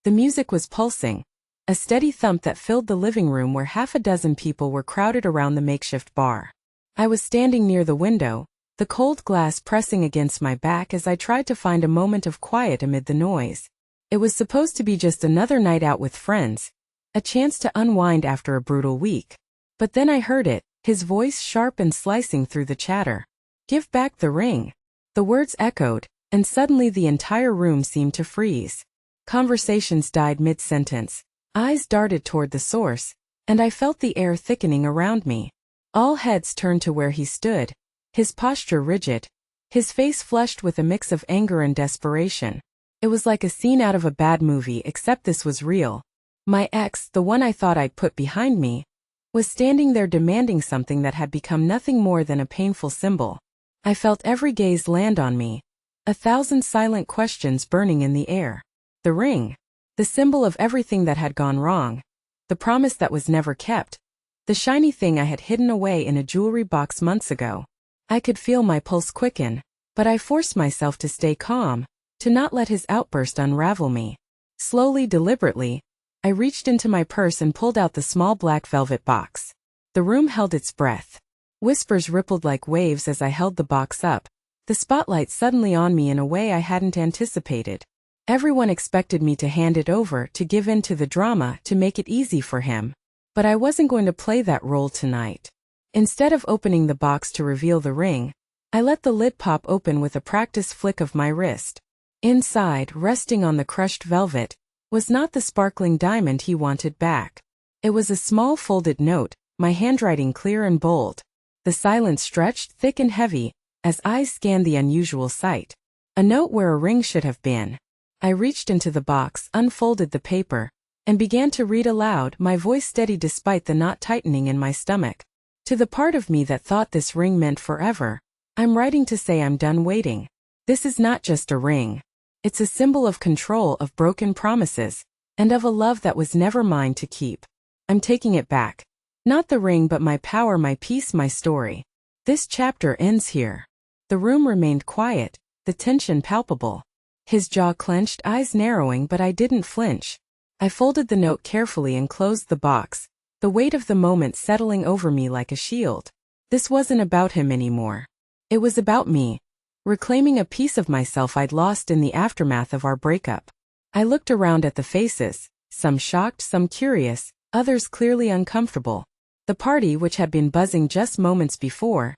The music was pulsing, a steady thump that filled the living room where half a dozen people were crowded around the makeshift bar. I was standing near the window, the cold glass pressing against my back as I tried to find a moment of quiet amid the noise. It was supposed to be just another night out with friends, a chance to unwind after a brutal week. But then I heard it, his voice sharp and slicing through the chatter. "Give back the ring." The words echoed, and suddenly the entire room seemed to freeze. Conversations died mid-sentence. Eyes darted toward the source, and I felt the air thickening around me. All heads turned to where he stood, his posture rigid, his face flushed with a mix of anger and desperation. It was like a scene out of a bad movie, except this was real. My ex, the one I thought I'd put behind me, was standing there demanding something that had become nothing more than a painful symbol. I felt every gaze land on me, a thousand silent questions burning in the air. The ring. The symbol of everything that had gone wrong. The promise that was never kept. The shiny thing I had hidden away in a jewelry box months ago. I could feel my pulse quicken, but I forced myself to stay calm, to not let his outburst unravel me. Slowly, deliberately, I reached into my purse and pulled out the small black velvet box. The room held its breath. Whispers rippled like waves as I held the box up, the spotlight suddenly on me in a way I hadn't anticipated. Everyone expected me to hand it over, to give in to the drama, to make it easy for him. But I wasn't going to play that role tonight. Instead of opening the box to reveal the ring, I let the lid pop open with a practiced flick of my wrist. Inside, resting on the crushed velvet, was not the sparkling diamond he wanted back. It was a small folded note, my handwriting clear and bold. The silence stretched thick and heavy, as eyes scanned the unusual sight. A note where a ring should have been. I reached into the box, unfolded the paper, and began to read aloud, my voice steady despite the knot tightening in my stomach. To the part of me that thought this ring meant forever, I'm writing to say I'm done waiting. This is not just a ring. It's a symbol of control, of broken promises, and of a love that was never mine to keep. I'm taking it back. Not the ring, but my power, my peace, my story. This chapter ends here. The room remained quiet, the tension palpable. His jaw clenched, eyes narrowing, but I didn't flinch. I folded the note carefully and closed the box, the weight of the moment settling over me like a shield. This wasn't about him anymore. It was about me, reclaiming a piece of myself I'd lost in the aftermath of our breakup. I looked around at the faces, some shocked, some curious, others clearly uncomfortable. The party, which had been buzzing just moments before,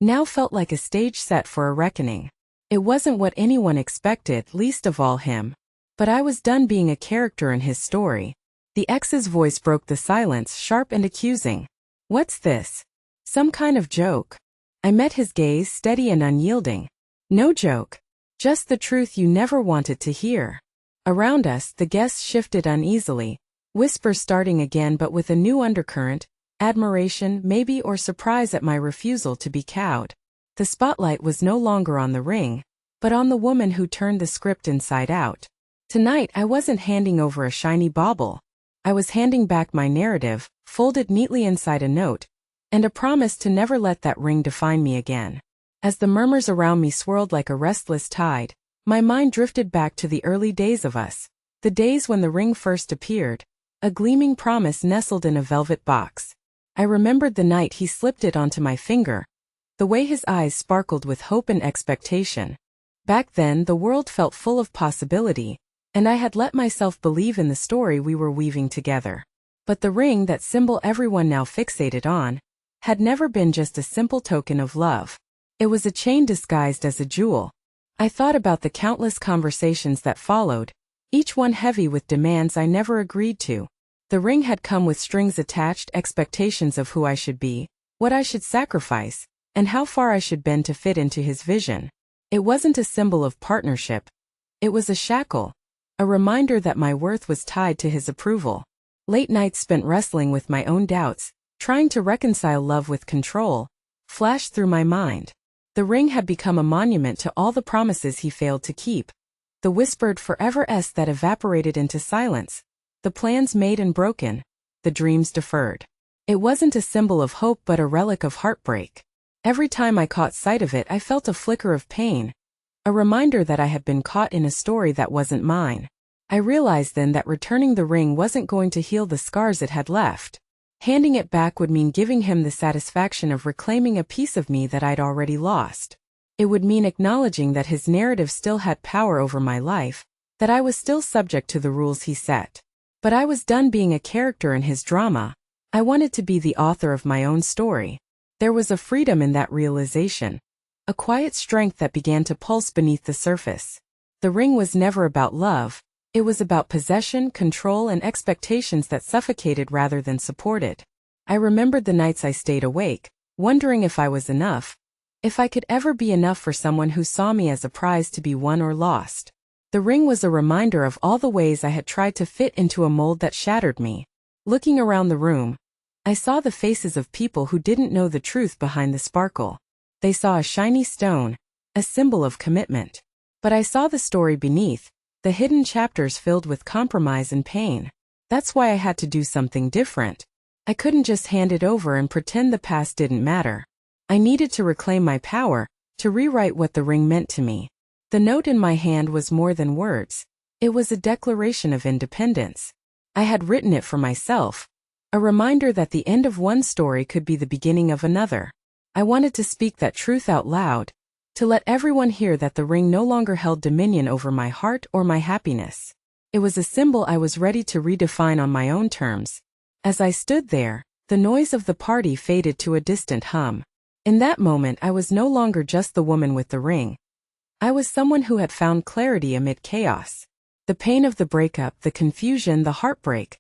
now felt like a stage set for a reckoning. It wasn't what anyone expected, least of all him. But I was done being a character in his story. The ex's voice broke the silence, sharp and accusing. "What's this? Some kind of joke?" I met his gaze, steady and unyielding. "No joke. Just the truth you never wanted to hear." Around us, the guests shifted uneasily, whispers starting again but with a new undercurrent, admiration, maybe, or surprise at my refusal to be cowed. The spotlight was no longer on the ring, but on the woman who turned the script inside out. Tonight I wasn't handing over a shiny bauble. I was handing back my narrative, folded neatly inside a note, and a promise to never let that ring define me again. As the murmurs around me swirled like a restless tide, my mind drifted back to the early days of us, the days when the ring first appeared, a gleaming promise nestled in a velvet box. I remembered the night he slipped it onto my finger, the way his eyes sparkled with hope and expectation. Back then, the world felt full of possibility, and I had let myself believe in the story we were weaving together. But the ring, that symbol everyone now fixated on, had never been just a simple token of love. It was a chain disguised as a jewel. I thought about the countless conversations that followed, each one heavy with demands I never agreed to. The ring had come with strings attached, expectations of who I should be, what I should sacrifice, and how far I should bend to fit into his vision. It wasn't a symbol of partnership. It was a shackle, a reminder that my worth was tied to his approval. Late nights spent wrestling with my own doubts, trying to reconcile love with control, flashed through my mind. The ring had become a monument to all the promises he failed to keep, the whispered forevers that evaporated into silence, the plans made and broken, the dreams deferred. It wasn't a symbol of hope but a relic of heartbreak. Every time I caught sight of it, I felt a flicker of pain, a reminder that I had been caught in a story that wasn't mine. I realized then that returning the ring wasn't going to heal the scars it had left. Handing it back would mean giving him the satisfaction of reclaiming a piece of me that I'd already lost. It would mean acknowledging that his narrative still had power over my life, that I was still subject to the rules he set. But I was done being a character in his drama. I wanted to be the author of my own story. There was a freedom in that realization, a quiet strength that began to pulse beneath the surface. The ring was never about love. It was about possession, control, and expectations that suffocated rather than supported. I remembered the nights I stayed awake, wondering if I was enough, if I could ever be enough for someone who saw me as a prize to be won or lost. The ring was a reminder of all the ways I had tried to fit into a mold that shattered me. Looking around the room, I saw the faces of people who didn't know the truth behind the sparkle. They saw a shiny stone, a symbol of commitment. But I saw the story beneath, the hidden chapters filled with compromise and pain. That's why I had to do something different. I couldn't just hand it over and pretend the past didn't matter. I needed to reclaim my power, to rewrite what the ring meant to me. The note in my hand was more than words. It was a declaration of independence. I had written it for myself, a reminder that the end of one story could be the beginning of another. I wanted to speak that truth out loud, to let everyone hear that the ring no longer held dominion over my heart or my happiness. It was a symbol I was ready to redefine on my own terms. As I stood there, the noise of the party faded to a distant hum. In that moment I was no longer just the woman with the ring. I was someone who had found clarity amid chaos. The pain of the breakup, the confusion, the heartbreak.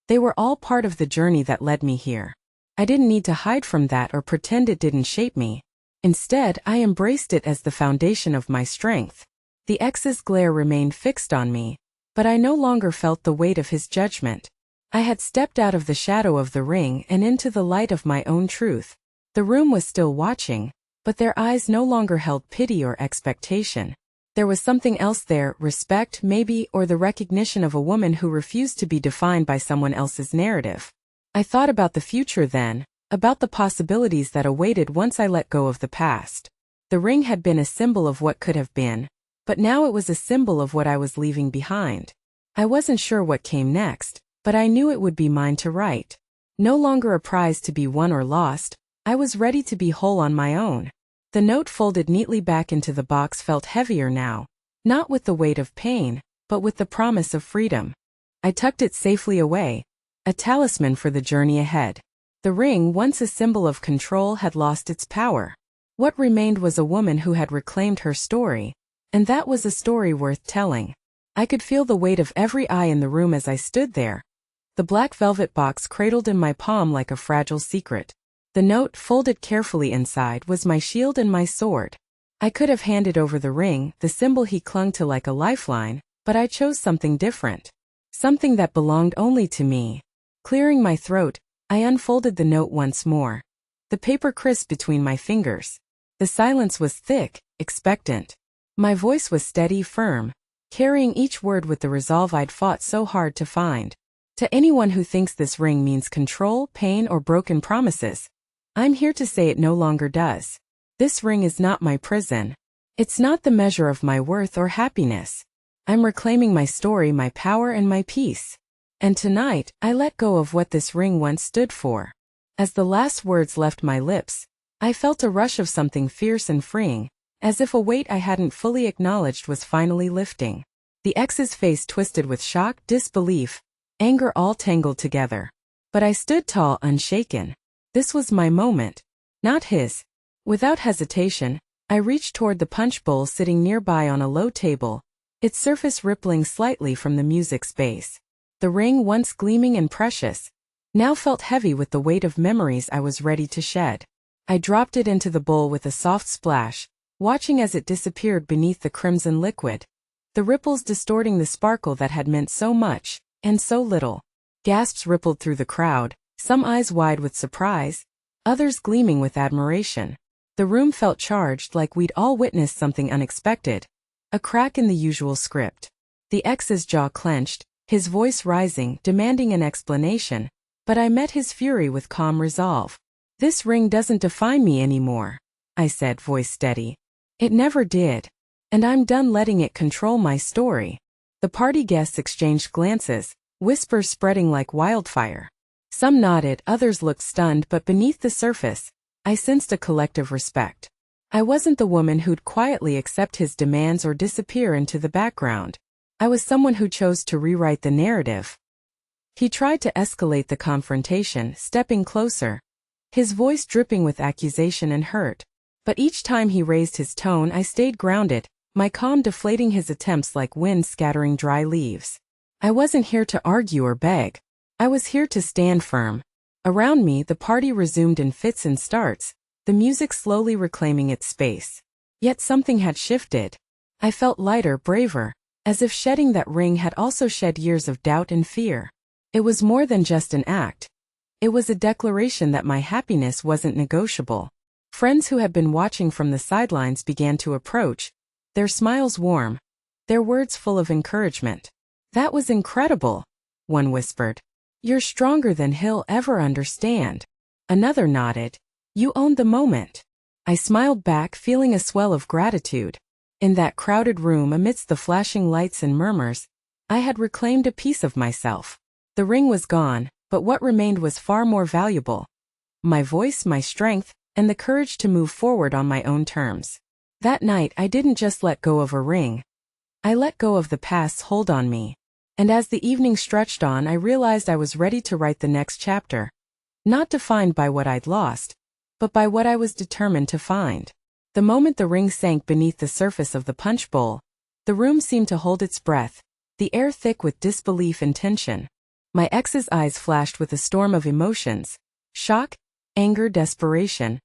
They were all part of the journey that led me here. I didn't need to hide from that or pretend it didn't shape me. Instead, I embraced it as the foundation of my strength. The ex's glare remained fixed on me, but I no longer felt the weight of his judgment. I had stepped out of the shadow of the ring and into the light of my own truth. The room was still watching, but their eyes no longer held pity or expectation. There was something else there, respect, maybe, or the recognition of a woman who refused to be defined by someone else's narrative. I thought about the future then, about the possibilities that awaited once I let go of the past. The ring had been a symbol of what could have been, but now it was a symbol of what I was leaving behind. I wasn't sure what came next, but I knew it would be mine to write. No longer a prize to be won or lost, I was ready to be whole on my own. The note folded neatly back into the box felt heavier now, not with the weight of pain, but with the promise of freedom. I tucked it safely away, a talisman for the journey ahead. The ring, once a symbol of control, had lost its power. What remained was a woman who had reclaimed her story, and that was a story worth telling. I could feel the weight of every eye in the room as I stood there, the black velvet box cradled in my palm like a fragile secret. The note, folded carefully inside, was my shield and my sword. I could have handed over the ring, the symbol he clung to like a lifeline, but I chose something different. Something that belonged only to me. Clearing my throat, I unfolded the note once more. The paper crisped between my fingers. The silence was thick, expectant. My voice was steady, firm, carrying each word with the resolve I'd fought so hard to find. To anyone who thinks this ring means control, pain, or broken promises, I'm here to say it no longer does. This ring is not my prison. It's not the measure of my worth or happiness. I'm reclaiming my story, my power, and my peace. And tonight, I let go of what this ring once stood for. As the last words left my lips, I felt a rush of something fierce and freeing, as if a weight I hadn't fully acknowledged was finally lifting. The ex's face twisted with shock, disbelief, anger all tangled together. But I stood tall, unshaken. This was my moment, not his. Without hesitation, I reached toward the punch bowl sitting nearby on a low table, its surface rippling slightly from the music's bass. The ring, once gleaming and precious, now felt heavy with the weight of memories I was ready to shed. I dropped it into the bowl with a soft splash, watching as it disappeared beneath the crimson liquid, the ripples distorting the sparkle that had meant so much, and so little. Gasps rippled through the crowd, some eyes wide with surprise, others gleaming with admiration. The room felt charged, like we'd all witnessed something unexpected, a crack in the usual script. The ex's jaw clenched, his voice rising, demanding an explanation, but I met his fury with calm resolve. "This ring doesn't define me anymore," I said, voice steady. "It never did. And I'm done letting it control my story." The party guests exchanged glances, whispers spreading like wildfire. Some nodded, others looked stunned, but beneath the surface, I sensed a collective respect. I wasn't the woman who'd quietly accept his demands or disappear into the background. I was someone who chose to rewrite the narrative. He tried to escalate the confrontation, stepping closer, his voice dripping with accusation and hurt. But each time he raised his tone, I stayed grounded, my calm deflating his attempts like wind scattering dry leaves. I wasn't here to argue or beg. I was here to stand firm. Around me, the party resumed in fits and starts, the music slowly reclaiming its space. Yet something had shifted. I felt lighter, braver, as if shedding that ring had also shed years of doubt and fear. It was more than just an act. It was a declaration that my happiness wasn't negotiable. Friends who had been watching from the sidelines began to approach, their smiles warm, their words full of encouragement. "That was incredible," one whispered. "You're stronger than he'll ever understand." Another nodded. "You owned the moment." I smiled back, feeling a swell of gratitude. In that crowded room amidst the flashing lights and murmurs, I had reclaimed a piece of myself. The ring was gone, but what remained was far more valuable. My voice, my strength, and the courage to move forward on my own terms. That night I didn't just let go of a ring. I let go of the past's hold on me. And as the evening stretched on, I realized I was ready to write the next chapter. Not defined by what I'd lost, but by what I was determined to find. The moment the ring sank beneath the surface of the punch bowl, the room seemed to hold its breath, the air thick with disbelief and tension. My ex's eyes flashed with a storm of emotions, shock, anger, desperation,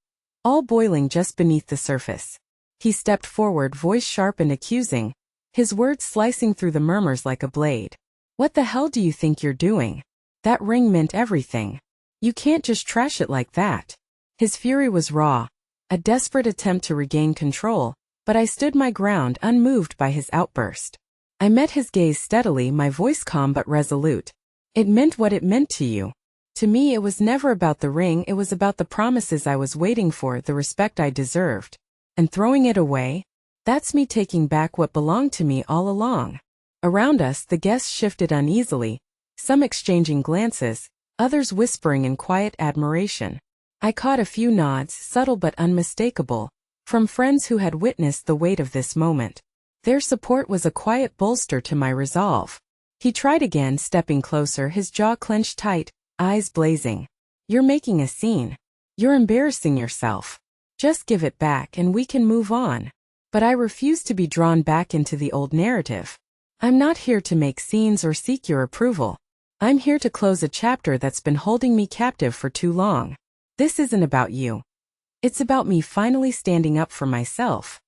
all boiling just beneath the surface. He stepped forward, voice sharp and accusing, his words slicing through the murmurs like a blade. "What the hell do you think you're doing? That ring meant everything. You can't just trash it like that." His fury was raw, a desperate attempt to regain control, but I stood my ground, unmoved by his outburst. I met his gaze steadily, my voice calm but resolute. "It meant what it meant to you. To me, it was never about the ring, it was about the promises I was waiting for, the respect I deserved. And throwing it away? That's me taking back what belonged to me all along." Around us, the guests shifted uneasily, some exchanging glances, others whispering in quiet admiration. I caught a few nods, subtle but unmistakable, from friends who had witnessed the weight of this moment. Their support was a quiet bolster to my resolve. He tried again, stepping closer, his jaw clenched tight, eyes blazing. "You're making a scene. You're embarrassing yourself. Just give it back and we can move on." But I refused to be drawn back into the old narrative. "I'm not here to make scenes or seek your approval. I'm here to close a chapter that's been holding me captive for too long. This isn't about you. It's about me finally standing up for myself."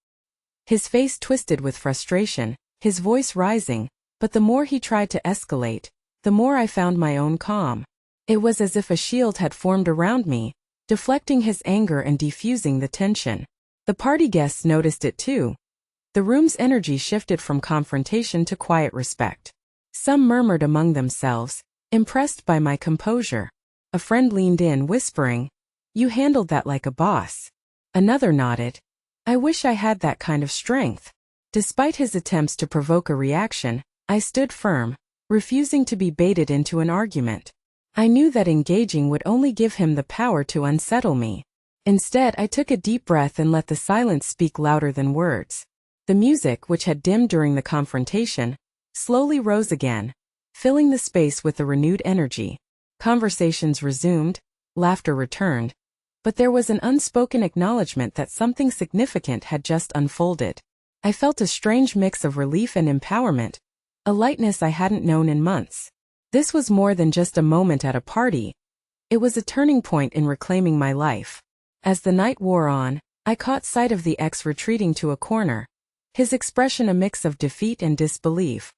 His face twisted with frustration, his voice rising, but the more he tried to escalate, the more I found my own calm. It was as if a shield had formed around me, deflecting his anger and diffusing the tension. The party guests noticed it too. The room's energy shifted from confrontation to quiet respect. Some murmured among themselves, impressed by my composure. A friend leaned in, whispering, "You handled that like a boss." Another nodded, "I wish I had that kind of strength." Despite his attempts to provoke a reaction, I stood firm, refusing to be baited into an argument. I knew that engaging would only give him the power to unsettle me. Instead, I took a deep breath and let the silence speak louder than words. The music, which had dimmed during the confrontation, slowly rose again, filling the space with a renewed energy. Conversations resumed, laughter returned, but there was an unspoken acknowledgement that something significant had just unfolded. I felt a strange mix of relief and empowerment, a lightness I hadn't known in months. This was more than just a moment at a party. It was a turning point in reclaiming my life. As the night wore on, I caught sight of the ex retreating to a corner, his expression a mix of defeat and disbelief.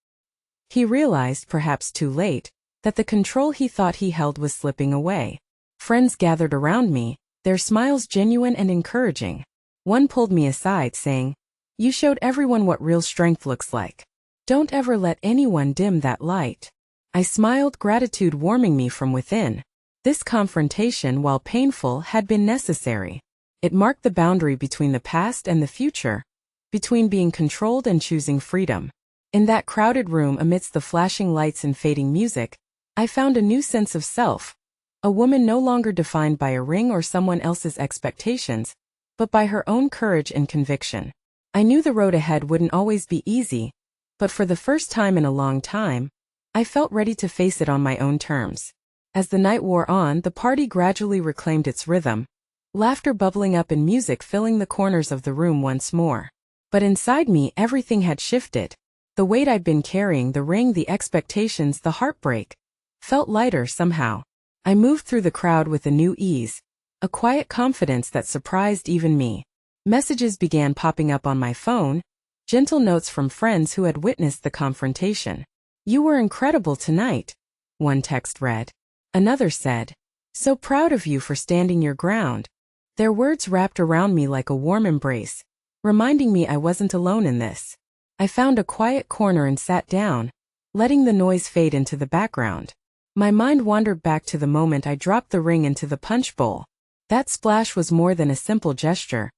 He realized, perhaps too late, that the control he thought he held was slipping away. Friends gathered around me, their smiles genuine and encouraging. One pulled me aside, saying, "You showed everyone what real strength looks like. Don't ever let anyone dim that light." I smiled, gratitude warming me from within. This confrontation, while painful, had been necessary. It marked the boundary between the past and the future, between being controlled and choosing freedom. In that crowded room amidst the flashing lights and fading music, I found a new sense of self, a woman no longer defined by a ring or someone else's expectations, but by her own courage and conviction. I knew the road ahead wouldn't always be easy, but for the first time in a long time, I felt ready to face it on my own terms. As the night wore on, the party gradually reclaimed its rhythm, laughter bubbling up and music filling the corners of the room once more. But inside me, everything had shifted. The weight I'd been carrying, the ring, the expectations, the heartbreak, felt lighter somehow. I moved through the crowd with a new ease, a quiet confidence that surprised even me. Messages began popping up on my phone, gentle notes from friends who had witnessed the confrontation. "You were incredible tonight," one text read. Another said, "So proud of you for standing your ground." Their words wrapped around me like a warm embrace, reminding me I wasn't alone in this. I found a quiet corner and sat down, letting the noise fade into the background. My mind wandered back to the moment I dropped the ring into the punch bowl. That splash was more than a simple gesture.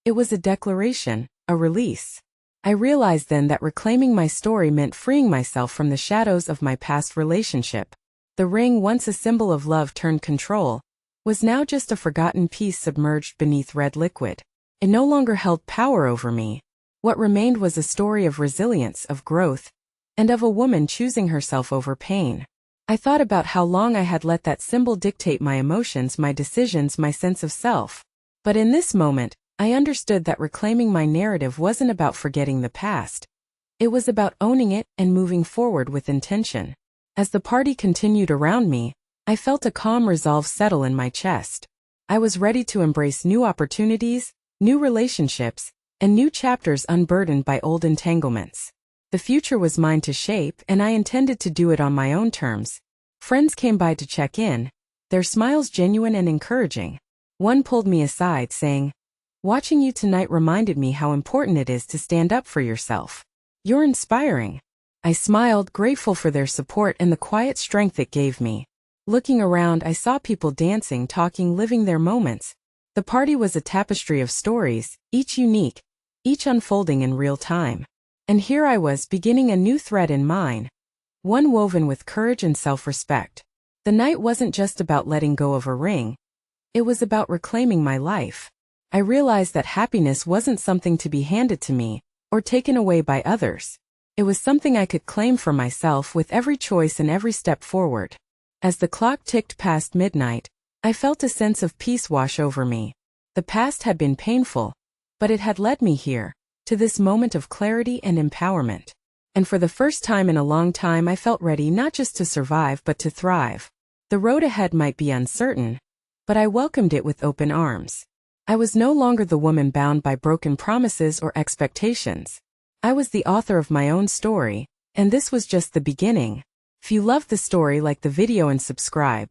It was a declaration, a release. I realized then that reclaiming my story meant freeing myself from the shadows of my past relationship. The ring, once a symbol of love turned control, was now just a forgotten piece submerged beneath red liquid. It no longer held power over me. What remained was a story of resilience, of growth, and of a woman choosing herself over pain. I thought about how long I had let that symbol dictate my emotions, my decisions, my sense of self. But in this moment, I understood that reclaiming my narrative wasn't about forgetting the past. It was about owning it and moving forward with intention. As the party continued around me, I felt a calm resolve settle in my chest. I was ready to embrace new opportunities, new relationships, and new chapters unburdened by old entanglements. The future was mine to shape, and I intended to do it on my own terms. Friends came by to check in, their smiles genuine and encouraging. One pulled me aside, saying, "Watching you tonight reminded me how important it is to stand up for yourself. You're inspiring." I smiled, grateful for their support and the quiet strength it gave me. Looking around, I saw people dancing, talking, living their moments. The party was a tapestry of stories, each unique, each unfolding in real time. And here I was, beginning a new thread in mine, one woven with courage and self-respect. The night wasn't just about letting go of a ring. It was about reclaiming my life. I realized that happiness wasn't something to be handed to me, or taken away by others. It was something I could claim for myself with every choice and every step forward. As the clock ticked past midnight, I felt a sense of peace wash over me. The past had been painful, but it had led me here, to this moment of clarity and empowerment. And for the first time in a long time, I felt ready not just to survive but to thrive. The road ahead might be uncertain, but I welcomed it with open arms. I was no longer the woman bound by broken promises or expectations. I was the author of my own story, and this was just the beginning. If you loved the story, like the video and subscribe.